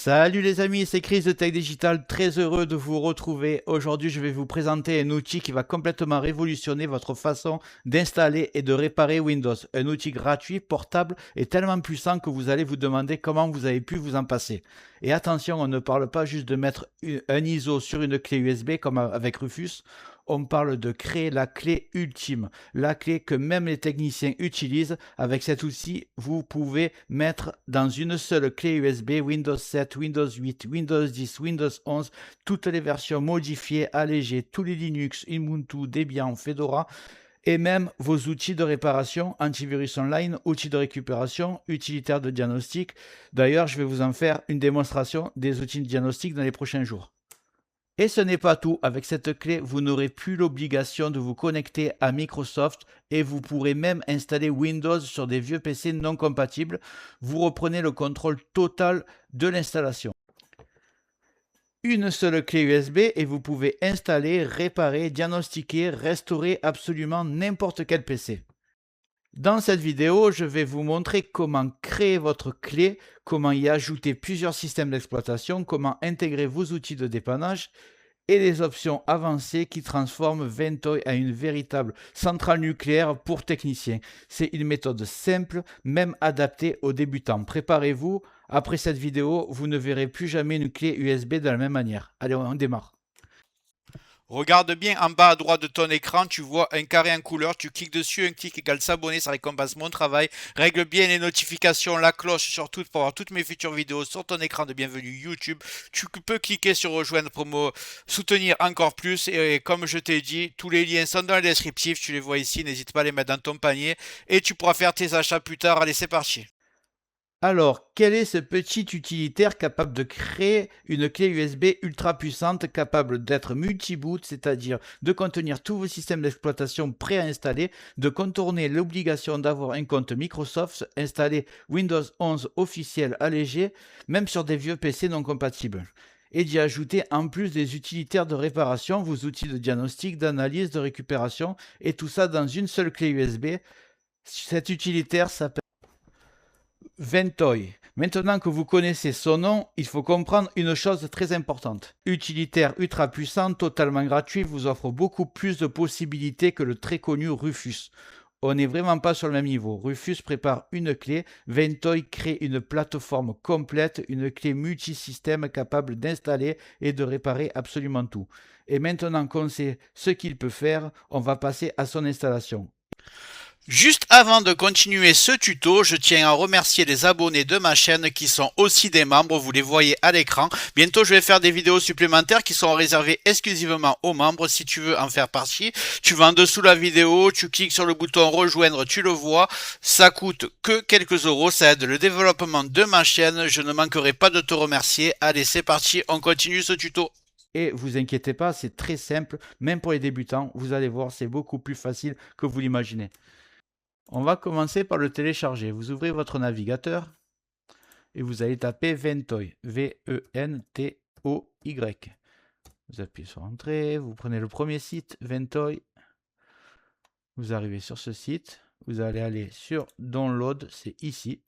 Salut les amis, c'est Chris de Tech Digital, très heureux de vous retrouver. Aujourd'hui, je vais vous présenter un outil qui va complètement révolutionner votre façon d'installer et de réparer Windows. Un outil gratuit, portable et tellement puissant que vous allez vous demander comment vous avez pu vous en passer. Et attention, on ne parle pas juste de mettre un ISO sur une clé USB comme avec Rufus. On parle de créer la clé ultime, la clé que même les techniciens utilisent. Avec cet outil, vous pouvez mettre dans une seule clé USB Windows 7, Windows 8, Windows 10, Windows 11, toutes les versions modifiées, allégées, tous les Linux, Ubuntu, Debian, Fedora, et même vos outils de réparation, antivirus online, outils de récupération, utilitaires de diagnostic. D'ailleurs, je vais vous en faire une démonstration des outils de diagnostic dans les prochains jours. Et ce n'est pas tout, avec cette clé, vous n'aurez plus l'obligation de vous connecter à Microsoft et vous pourrez même installer Windows sur des vieux PC non compatibles. Vous reprenez le contrôle total de l'installation. Une seule clé USB et vous pouvez installer, réparer, diagnostiquer, restaurer absolument n'importe quel PC. Dans cette vidéo, je vais vous montrer comment créer votre clé, comment y ajouter plusieurs systèmes d'exploitation, comment intégrer vos outils de dépannage et les options avancées qui transforment Ventoy en une véritable centrale nucléaire pour techniciens. C'est une méthode simple, même adaptée aux débutants. Préparez-vous, après cette vidéo, vous ne verrez plus jamais une clé USB de la même manière. Allez, on démarre. Regarde bien en bas à droite de ton écran, tu vois un carré en couleur, tu cliques dessus, un clic égale s'abonner, ça récompense mon travail. Règle bien les notifications, la cloche surtout pour avoir toutes mes futures vidéos sur ton écran de bienvenue YouTube. Tu peux cliquer sur rejoindre pour me soutenir encore plus et comme je t'ai dit, tous les liens sont dans le descriptif, tu les vois ici, n'hésite pas à les mettre dans ton panier et tu pourras faire tes achats plus tard. Allez, c'est parti. Alors, quel est ce petit utilitaire capable de créer une clé USB ultra puissante, capable d'être multi-boot, c'est-à-dire de contenir tous vos systèmes d'exploitation préinstallés, de contourner l'obligation d'avoir un compte Microsoft, installer Windows 11 officiel allégé, même sur des vieux PC non compatibles, et d'y ajouter en plus des utilitaires de réparation, vos outils de diagnostic, d'analyse, de récupération, et tout ça dans une seule clé USB. Cet utilitaire s'appelle Ventoy. Maintenant que vous connaissez son nom, il faut comprendre une chose très importante. Utilitaire ultra puissant, totalement gratuit, vous offre beaucoup plus de possibilités que le très connu Rufus. On n'est vraiment pas sur le même niveau. Rufus prépare une clé, Ventoy crée une plateforme complète, une clé multisystème capable d'installer et de réparer absolument tout. Et maintenant qu'on sait ce qu'il peut faire, on va passer à son installation. Juste avant de continuer ce tuto, je tiens à remercier les abonnés de ma chaîne qui sont aussi des membres, vous les voyez à l'écran. Bientôt je vais faire des vidéos supplémentaires qui sont réservées exclusivement aux membres. Si tu veux en faire partie, tu vas en dessous de la vidéo, tu cliques sur le bouton rejoindre, tu le vois. Ça coûte que quelques euros, ça aide le développement de ma chaîne. Je ne manquerai pas de te remercier. Allez, c'est parti, on continue ce tuto. Et vous inquiétez pas, c'est très simple, même pour les débutants, vous allez voir, c'est beaucoup plus facile que vous l'imaginez. On va commencer par le télécharger. Vous ouvrez votre navigateur et vous allez taper Ventoy, V-E-N-T-O-Y. Vous appuyez sur Entrée, vous prenez le premier site, Ventoy. Vous arrivez sur ce site, vous allez aller sur Download, c'est ici.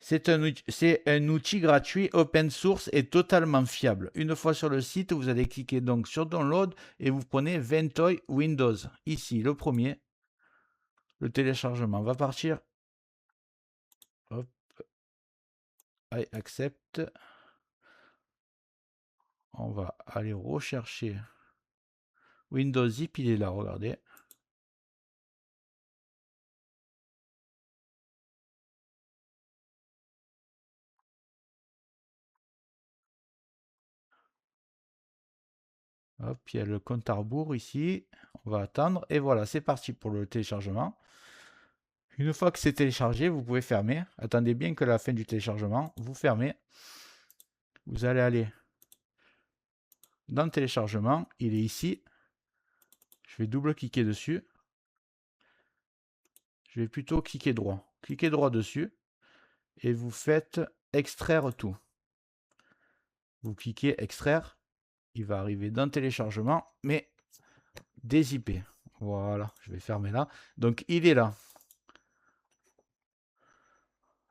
C'est un outil gratuit, open source et totalement fiable. Une fois sur le site, vous allez cliquer donc sur Download et vous prenez Ventoy Windows. Ici, le premier. Le téléchargement va partir. Hop. I accept. On va aller rechercher Windows Zip, il est là, regardez. Hop, il y a le compte à rebours ici. On va attendre. Et voilà, c'est parti pour le téléchargement. Une fois que c'est téléchargé, vous pouvez fermer. Attendez bien que la fin du téléchargement, vous fermez. Vous allez aller dans le téléchargement. Il est ici. Je vais double-cliquer dessus. Je vais plutôt cliquer droit. Cliquez droit dessus. Et vous faites extraire tout. Vous cliquez extraire. Il va arriver dans le téléchargement, mais dézippé. Voilà, je vais fermer là. Donc il est là.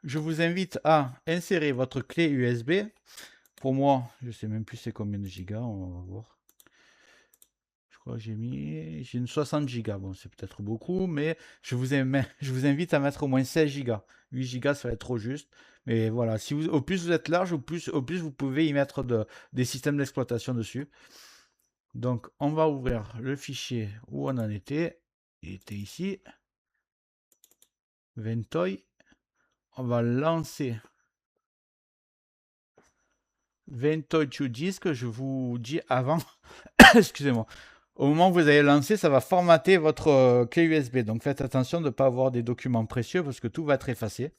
je vous invite à insérer votre clé USB. Pour moi, je sais même plus c'est combien de gigas, on va voir. Je crois que j'ai une 60 gigas. Bon, c'est peut-être beaucoup, mais je vous invite à mettre au moins 16 gigas. 8 gigas, ça va être trop juste. Mais voilà, si vous, au plus vous êtes large, au plus vous pouvez y mettre des systèmes d'exploitation dessus. Donc, on va ouvrir le fichier où on en était. Il était ici. Ventoy. On va lancer Ventoy to disk. Je vous dis avant, excusez-moi. Au moment où vous allez lancer, ça va formater votre clé USB. Donc faites attention de ne pas avoir des documents précieux parce que tout va être effacé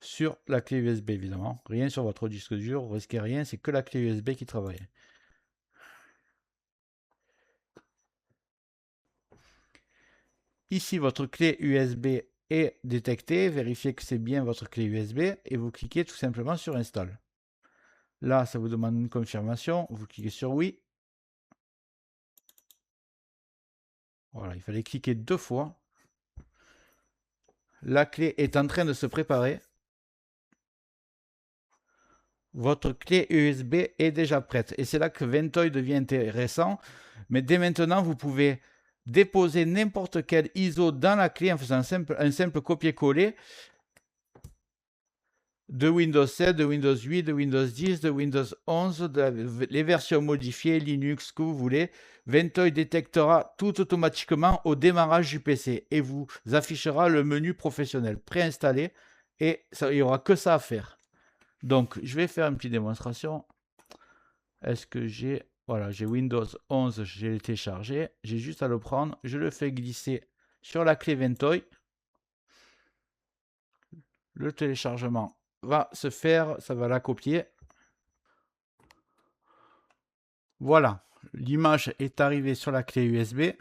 sur la clé USB évidemment. Rien sur votre disque dur, vous risquez rien, c'est que la clé USB qui travaille. Ici, votre clé USB est détectée. Vérifiez que c'est bien votre clé USB et vous cliquez tout simplement sur Install. Là, ça vous demande une confirmation. Vous cliquez sur Oui. Voilà, il fallait cliquer 2 fois. La clé est en train de se préparer. Votre clé USB est déjà prête. Et c'est là que Ventoy devient intéressant. Mais dès maintenant, vous pouvez déposer n'importe quel ISO dans la clé en faisant un simple copier-coller de Windows 7, de Windows 8, de Windows 10, de Windows 11, les versions modifiées, Linux, ce que vous voulez. Ventoy détectera tout automatiquement au démarrage du PC et vous affichera le menu professionnel préinstallé et il n'y aura que ça à faire. Donc, je vais faire une petite démonstration. Est-ce que j'ai... Voilà, j'ai Windows 11, j'ai téléchargé. J'ai juste à le prendre. Je le fais glisser sur la clé Ventoy. Le téléchargement va se faire. Ça va la copier. Voilà, l'image est arrivée sur la clé USB.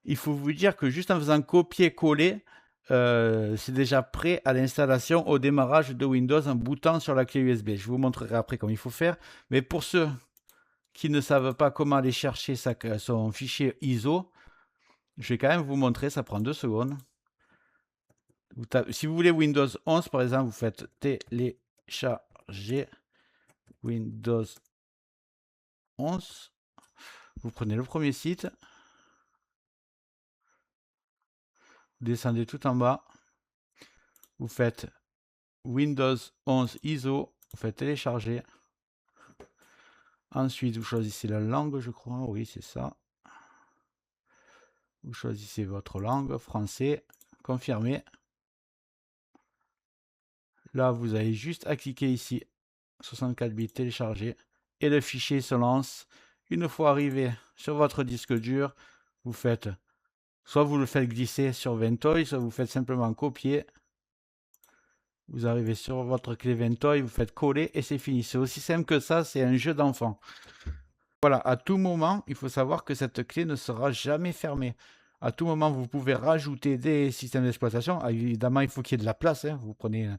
Il faut vous dire que juste en faisant copier-coller, c'est déjà prêt à l'installation au démarrage de Windows en boutant sur la clé USB. Je vous montrerai après comment il faut faire. Mais pour ceux qui ne savent pas comment aller chercher son fichier ISO, je vais quand même vous montrer, ça prend 2 secondes. Si vous voulez Windows 11, par exemple, vous faites télécharger Windows 11. Vous prenez le premier site. Descendez tout en bas. Vous faites Windows 11 ISO. Vous faites télécharger. Ensuite, vous choisissez la langue, je crois. Oui, c'est ça. Vous choisissez votre langue, français. Confirmer. Là, vous avez juste à cliquer ici, 64 bits télécharger, et le fichier se lance. Une fois arrivé sur votre disque dur, vous faites, soit vous le faites glisser sur Ventoy, soit vous faites simplement copier. Vous arrivez sur votre clé Ventoy, vous faites coller et c'est fini. C'est aussi simple que ça, c'est un jeu d'enfant. Voilà, à tout moment, il faut savoir que cette clé ne sera jamais fermée. À tout moment, vous pouvez rajouter des systèmes d'exploitation. Ah, évidemment, il faut qu'il y ait de la place. Hein. Vous prenez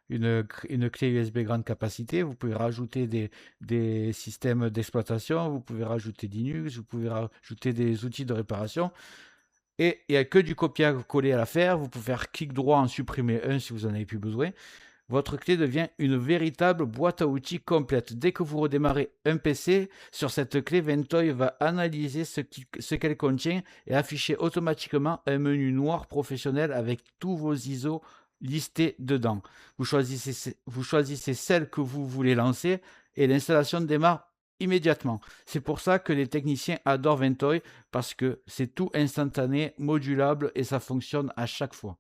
une clé USB grande capacité. Vous pouvez rajouter des systèmes d'exploitation. Vous pouvez rajouter Linux. Vous pouvez rajouter des outils de réparation. Et il n'y a que du copier-coller à faire. Vous pouvez faire clic droit en supprimer un si vous n'en avez plus besoin. Votre clé devient une véritable boîte à outils complète. Dès que vous redémarrez un PC, sur cette clé, Ventoy va analyser ce qu'elle contient et afficher automatiquement un menu noir professionnel avec tous vos ISO listés dedans. Vous choisissez celle que vous voulez lancer et l'installation démarre immédiatement. C'est pour ça que les techniciens adorent Ventoy parce que c'est tout instantané, modulable et ça fonctionne à chaque fois.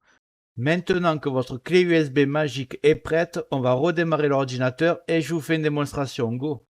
Maintenant que votre clé USB magique est prête, on va redémarrer l'ordinateur et je vous fais une démonstration. Go!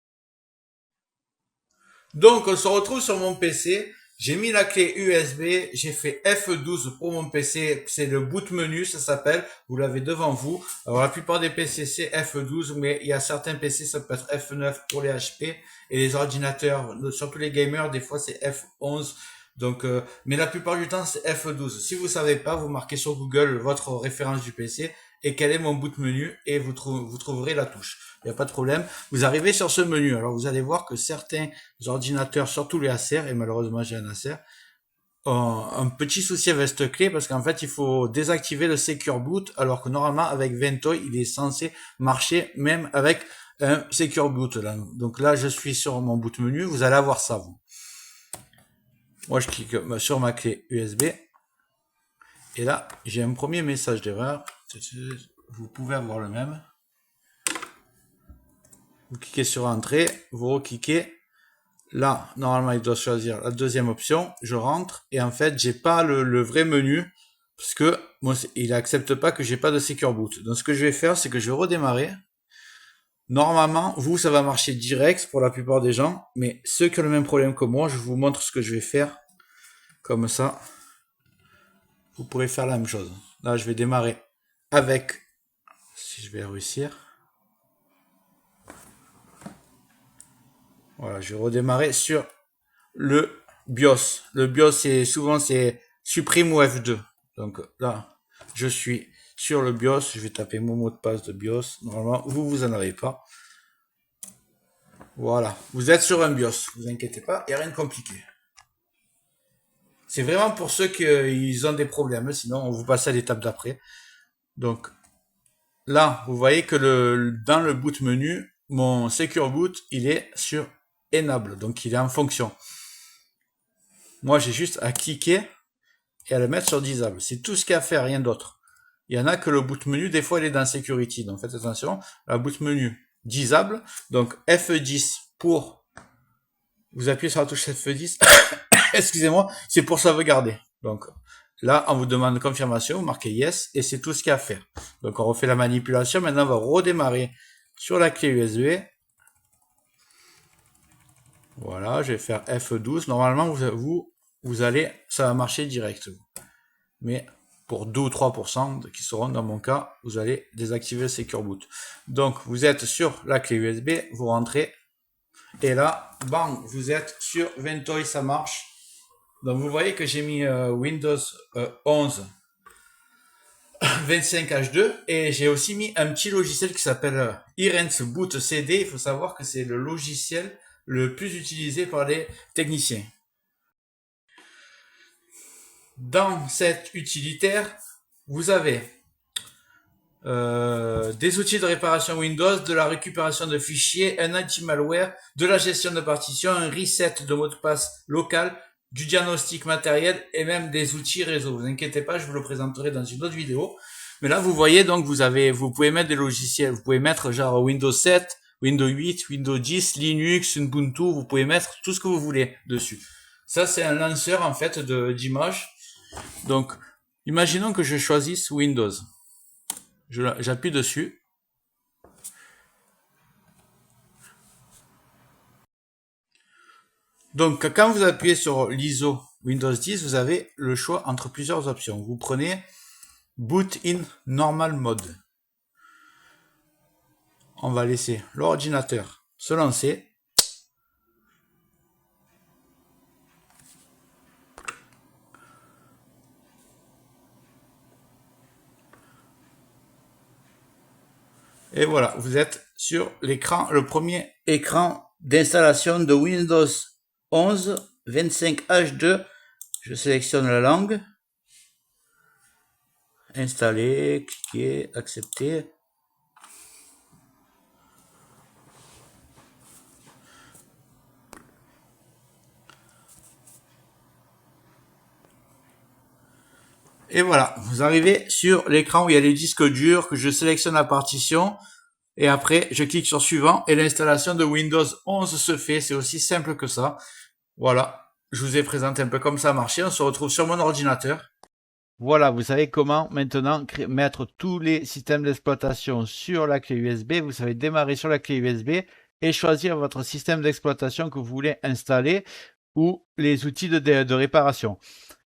Donc, on se retrouve sur mon PC. J'ai mis la clé USB, j'ai fait F12 pour mon PC, c'est le boot menu, ça s'appelle. Vous l'avez devant vous. Alors, la plupart des PC, c'est F12, mais il y a certains PC, ça peut être F9 pour les HP et les ordinateurs, surtout les gamers, des fois, c'est F11. Donc, mais la plupart du temps, c'est F12. Si vous savez pas, vous marquez sur Google votre référence du PC et quel est mon boot menu et vous trouverez la touche. Il n'y a pas de problème. Vous arrivez sur ce menu. Alors, vous allez voir que certains ordinateurs, surtout les Acer, et malheureusement j'ai un Acer, un petit souci avec cette clé parce qu'en fait il faut désactiver le Secure Boot alors que normalement avec Ventoy il est censé marcher même avec un Secure Boot là. Donc là je suis sur mon boot menu, vous allez avoir ça vous. Moi je clique sur ma clé USB et là j'ai un premier message d'erreur. Vous pouvez avoir le même. Vous cliquez sur entrée, vous recliquez. Là, normalement, il doit choisir la deuxième option. Je rentre et en fait, j'ai pas le vrai menu parce que moi, il accepte pas que j'ai pas de Secure Boot. Donc, ce que je vais faire, c'est que je vais redémarrer. Normalement, vous, ça va marcher direct pour la plupart des gens, mais ceux qui ont le même problème que moi, je vous montre ce que je vais faire. Comme ça, vous pourrez faire la même chose. Là, je vais démarrer avec, si je vais réussir. Voilà, je vais redémarrer sur le BIOS. Le BIOS, souvent c'est supprime ou F2. Donc là, je suis sur le BIOS. Je vais taper mon mot de passe de BIOS. Normalement, vous en avez pas. Voilà, vous êtes sur un BIOS. Vous inquiétez pas, il n'y a rien de compliqué. C'est vraiment pour ceux qui ont des problèmes. Sinon, on vous passe à l'étape d'après. Donc là, vous voyez que dans le boot menu, mon Secure Boot, il est sur Enable, donc il est en fonction. Moi, j'ai juste à cliquer et à le mettre sur Disable. C'est tout ce qu'il y a à faire, rien d'autre. Il y en a que le boot menu, des fois, il est dans Security. Donc, faites attention. La boot menu Disable. Donc, F10 pour... Vous appuyez sur la touche F10. Excusez-moi, c'est pour sauvegarder. Donc, là, on vous demande confirmation. Vous marquez Yes et c'est tout ce qu'il y a à faire. Donc, on refait la manipulation. Maintenant, on va redémarrer sur la clé USB. Voilà, je vais faire F12. Normalement, vous allez, ça va marcher direct. Mais pour 2 ou 3% qui seront dans mon cas, vous allez désactiver le Secure Boot. Donc, vous êtes sur la clé USB, vous rentrez. Et là, bang, vous êtes sur Ventoy, ça marche. Donc, vous voyez que j'ai mis Windows 11 25H2 et j'ai aussi mis un petit logiciel qui s'appelle Irens Boot CD. Il faut savoir que c'est le logiciel le plus utilisé par les techniciens. Dans cet utilitaire, vous avez des outils de réparation Windows, de la récupération de fichiers, un anti-malware, de la gestion de partitions, un reset de mot de passe local, du diagnostic matériel et même des outils réseau. Vous inquiétez pas, je vous le présenterai dans une autre vidéo. Mais là, vous voyez, donc, vous pouvez mettre des logiciels, vous pouvez mettre genre Windows 7, Windows 8, Windows 10, Linux, Ubuntu, vous pouvez mettre tout ce que vous voulez dessus. Ça, c'est un lanceur, en fait, d'images. Donc, imaginons que je choisisse Windows. J'appuie dessus. Donc, quand vous appuyez sur l'ISO Windows 10, vous avez le choix entre plusieurs options. Vous prenez Boot in Normal Mode. On va laisser l'ordinateur se lancer. Et voilà, vous êtes sur l'écran, le premier écran d'installation de Windows 11 25H2. Je sélectionne la langue. Installer, cliquer, accepter. Et voilà, vous arrivez sur l'écran où il y a les disques durs, que je sélectionne la partition, et après je clique sur suivant, et l'installation de Windows 11 se fait, c'est aussi simple que ça. Voilà, je vous ai présenté un peu comme ça a marché, on se retrouve sur mon ordinateur. Voilà, vous savez comment maintenant mettre tous les systèmes d'exploitation sur la clé USB. Vous savez démarrer sur la clé USB et choisir votre système d'exploitation que vous voulez installer ou les outils de réparation.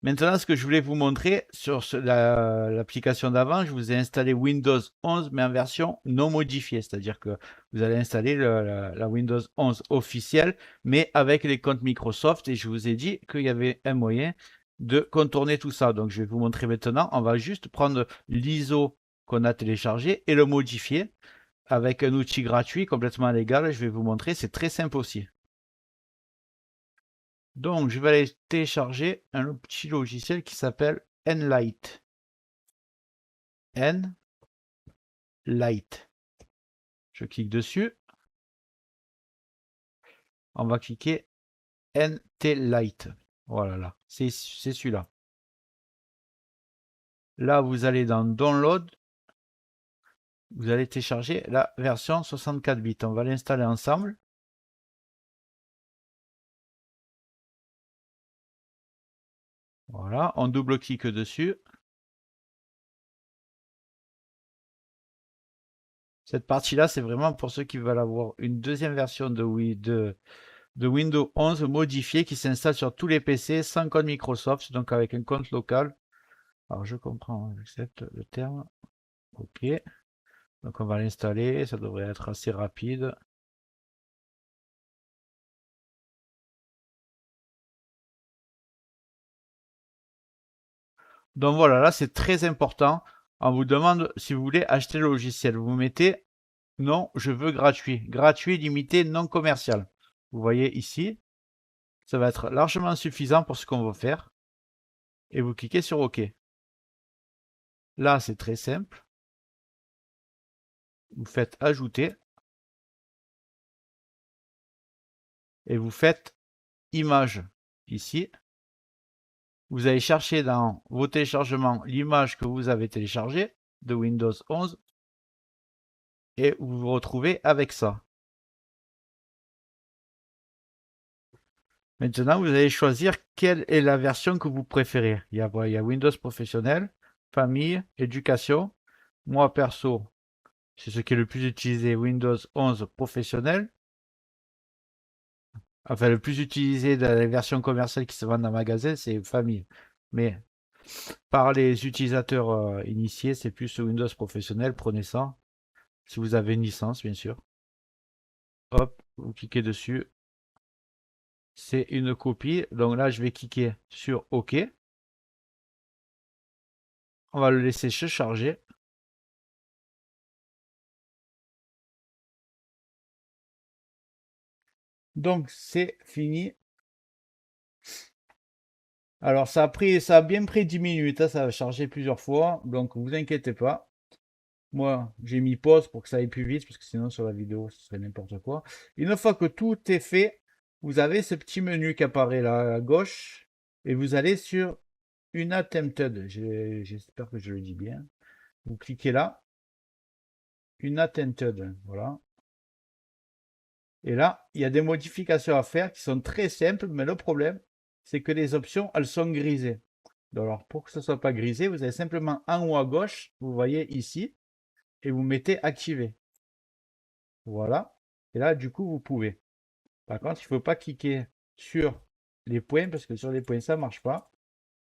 Maintenant, ce que je voulais vous montrer sur l'application d'avant, je vous ai installé Windows 11 mais en version non modifiée, c'est-à-dire que vous allez installer la Windows 11 officielle mais avec les comptes Microsoft, et je vous ai dit qu'il y avait un moyen de contourner tout ça. Donc je vais vous montrer maintenant. On va juste prendre l'ISO qu'on a téléchargé et le modifier avec un outil gratuit complètement légal. Je vais vous montrer, c'est très simple aussi. Donc, je vais aller télécharger un petit logiciel qui s'appelle Nlight. Nlight. Je clique dessus. On va cliquer NT-Lite. Voilà, là. C'est celui-là. Là, vous allez dans Download. Vous allez télécharger la version 64 bits. On va l'installer ensemble. Voilà, on double-clique dessus. Cette partie-là, c'est vraiment pour ceux qui veulent avoir une deuxième version de Windows 11 modifiée qui s'installe sur tous les PC sans code Microsoft, donc avec un compte local. Alors, je comprends, j'accepte le terme. OK. Donc, on va l'installer. Ça devrait être assez rapide. Donc voilà, là c'est très important. On vous demande si vous voulez acheter le logiciel. Vous mettez non, je veux gratuit. Gratuit, limité, non commercial. Vous voyez ici, ça va être largement suffisant pour ce qu'on veut faire. Et vous cliquez sur OK. Là, c'est très simple. Vous faites ajouter. Et vous faites image ici. Vous allez chercher dans vos téléchargements l'image que vous avez téléchargée de Windows 11. Et vous vous retrouvez avec ça. Maintenant, vous allez choisir quelle est la version que vous préférez. Il y a Windows Professionnel, Famille, Éducation. Moi, perso, c'est ce qui est le plus utilisé, Windows 11 Professionnel. Enfin, le plus utilisé dans les versions commerciales qui se vendent en magasin, c'est Famille. Mais par les utilisateurs initiés, c'est plus Windows Professionnel. Prenez ça. Si vous avez une licence, bien sûr. Hop, vous cliquez dessus. C'est une copie. Donc là, je vais cliquer sur OK. On va le laisser se charger. Donc c'est fini. Alors ça a bien pris 10 minutes, hein, ça a chargé plusieurs fois, donc vous inquiétez pas. Moi j'ai mis pause pour que ça aille plus vite, parce que sinon sur la vidéo ce serait n'importe quoi. Une fois que tout est fait, vous avez ce petit menu qui apparaît là à gauche, et vous allez sur une attempted. J'espère que je le dis bien. Vous cliquez là, une attempted, voilà. Et là, il y a des modifications à faire qui sont très simples, mais le problème, c'est que les options, elles sont grisées. Alors, pour que ce ne soit pas grisé, vous avez simplement en haut à gauche, vous voyez ici, et vous mettez activer. Voilà. Et là, du coup, vous pouvez. Par contre, il ne faut pas cliquer sur les points, parce que sur les points, ça ne marche pas.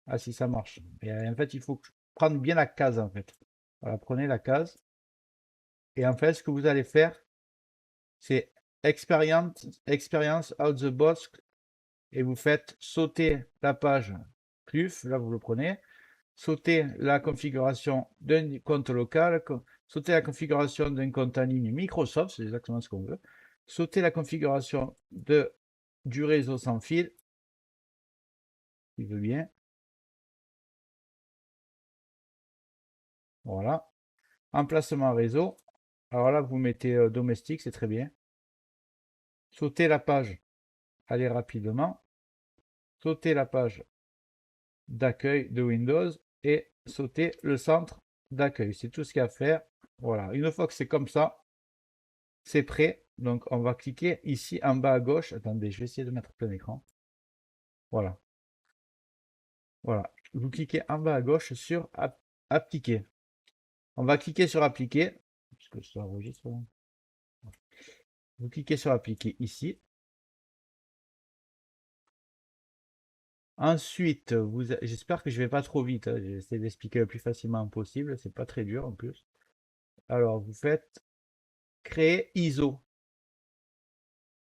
Ah si, ça marche. Et en fait, il faut prendre bien la case, en fait. Voilà, prenez la case. Et en fait, ce que vous allez faire, c'est experience out the box, et vous faites sauter la page CLUF, là vous le prenez, sauter la configuration d'un compte local, sauter la configuration d'un compte en ligne Microsoft, c'est exactement ce qu'on veut, sauter la configuration du réseau sans fil, il veut bien, voilà, emplacement réseau, alors là vous mettez domestique, c'est très bien, sauter la page, allez rapidement, sauter la page d'accueil de Windows et sauter le centre d'accueil. C'est tout ce qu'il y a à faire. Voilà, une fois que c'est comme ça, c'est prêt. Donc on va cliquer ici en bas à gauche. Attendez, je vais essayer de mettre plein écran. Voilà. Voilà. Vous cliquez en bas à gauche sur appliquer. On va cliquer sur appliquer. Puisque ça enregistre. Vous cliquez sur appliquer ici. Ensuite, j'espère que je vais pas trop vite. Hein. J'essaie d'expliquer le plus facilement possible. C'est pas très dur en plus. Alors, vous faites créer ISO.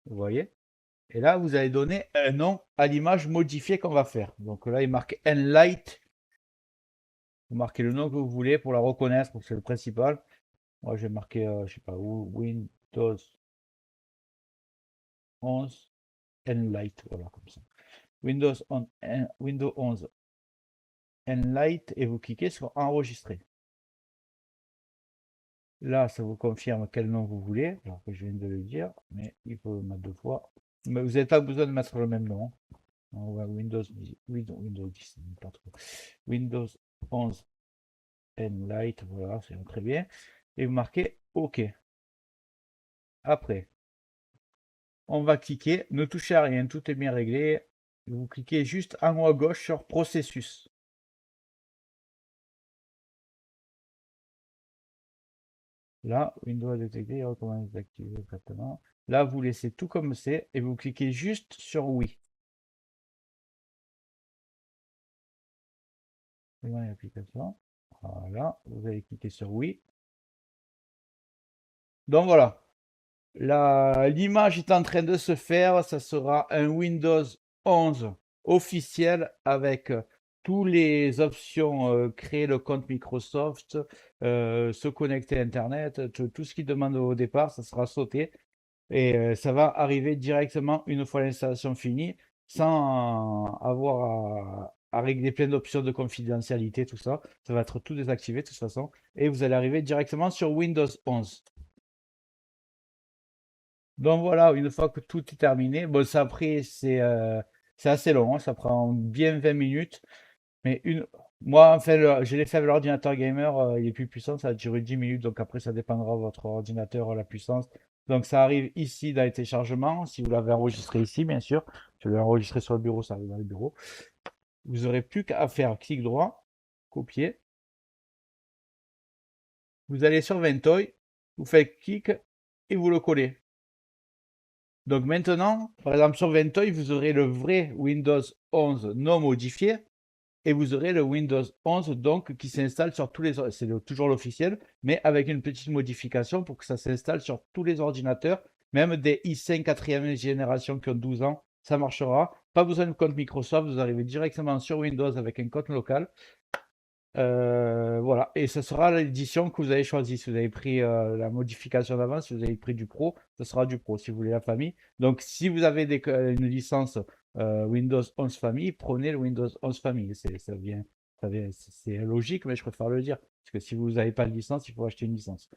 Vous voyez? Et là, vous allez donner un nom à l'image modifiée qu'on va faire. Donc là, il marque Nlight. Vous marquez le nom que vous voulez pour la reconnaître, parce que c'est le principal. Moi, je vais marquer, je sais pas où, Windows 11 Nlight. Voilà, comme ça. Windows 11 Enlight et vous cliquez sur enregistrer. Là, ça vous confirme quel nom vous voulez, alors que je viens de le dire, mais il faut le mettre 2 fois. Mais vous n'avez pas besoin de mettre le même nom. On va Windows 10, pas trop. Windows 11 Enlight, voilà, c'est très bien. Et vous marquez OK. Après, on va cliquer, ne touchez à rien, tout est bien réglé. Vous cliquez juste en haut à gauche sur processus. Là, Windows détecté, recommande d'activer exactement. Là, vous laissez tout comme c'est et vous cliquez juste sur oui. L'application. Voilà, vous allez cliquer sur oui. Donc voilà, l'image est en train de se faire. Ça sera un Windows 11 officiel avec toutes les options, créer le compte Microsoft, se connecter à Internet, tout ce qui demande au départ, ça sera sauté. Et ça va arriver directement une fois l'installation finie, sans avoir à régler plein d'options de confidentialité, tout ça. Ça va être tout désactivé de toute façon. Et vous allez arriver directement sur Windows 11. Donc voilà, une fois que tout est terminé, bon, ça après, c'est assez long, hein, ça prend bien 20 minutes. Mais moi, enfin, je l'ai fait avec l'ordinateur gamer, il est plus puissant, ça a duré 10 minutes, donc après, ça dépendra de votre ordinateur, la puissance. Donc ça arrive ici dans les téléchargements, si vous l'avez enregistré ici, bien sûr. Je l'ai enregistré sur le bureau, ça arrive dans le bureau. Vous n'aurez plus qu'à faire clic droit, copier. Vous allez sur Ventoy, vous faites clic et vous le collez. Donc maintenant, par exemple sur Ventoy, vous aurez le vrai Windows 11 non modifié et vous aurez le Windows 11 donc qui s'installe sur tous les, c'est toujours l'officiel, mais avec une petite modification pour que ça s'installe sur tous les ordinateurs, même des i5 4e génération qui ont 12 ans, ça marchera. Pas besoin de compte Microsoft, vous arrivez directement sur Windows avec un compte local. Voilà, et ce sera l'édition que vous avez choisie. Si vous avez pris la modification d'avance, si vous avez pris du Pro, ce sera du Pro. Si vous voulez la famille, donc si vous avez une licence Windows 11 famille, prenez le Windows 11 famille. C'est logique, mais je préfère le dire parce que si vous n'avez pas de licence, il faut acheter une licence.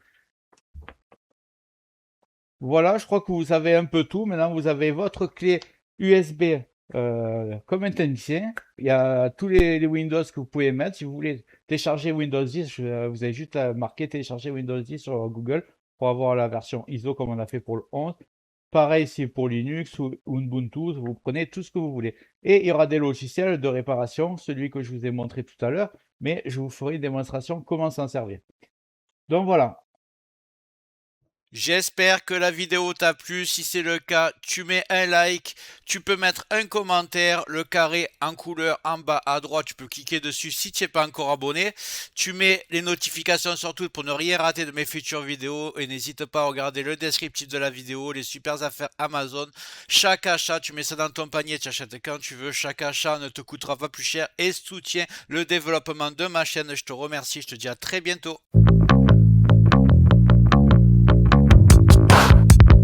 Voilà, je crois que vous avez un peu tout. Maintenant, vous avez votre clé USB comme un technicien. Il y a tous les Windows que vous pouvez mettre. Si vous voulez télécharger Windows 10, vous avez juste à marquer télécharger Windows 10 sur Google pour avoir la version ISO comme on a fait pour le 11. Pareil, si pour Linux ou Ubuntu, vous prenez tout ce que vous voulez. Et il y aura des logiciels de réparation, celui que je vous ai montré tout à l'heure, mais je vous ferai une démonstration comment s'en servir. Donc voilà. J'espère que la vidéo t'a plu. Si c'est le cas, tu mets un like, tu peux mettre un commentaire, le carré en couleur en bas à droite, tu peux cliquer dessus si tu n'es pas encore abonné. Tu mets les notifications surtout pour ne rien rater de mes futures vidéos et n'hésite pas à regarder le descriptif de la vidéo, les super affaires Amazon. Chaque achat, tu mets ça dans ton panier, tu achètes quand tu veux. Chaque achat ne te coûtera pas plus cher et soutient le développement de ma chaîne. Je te remercie, je te dis à très bientôt.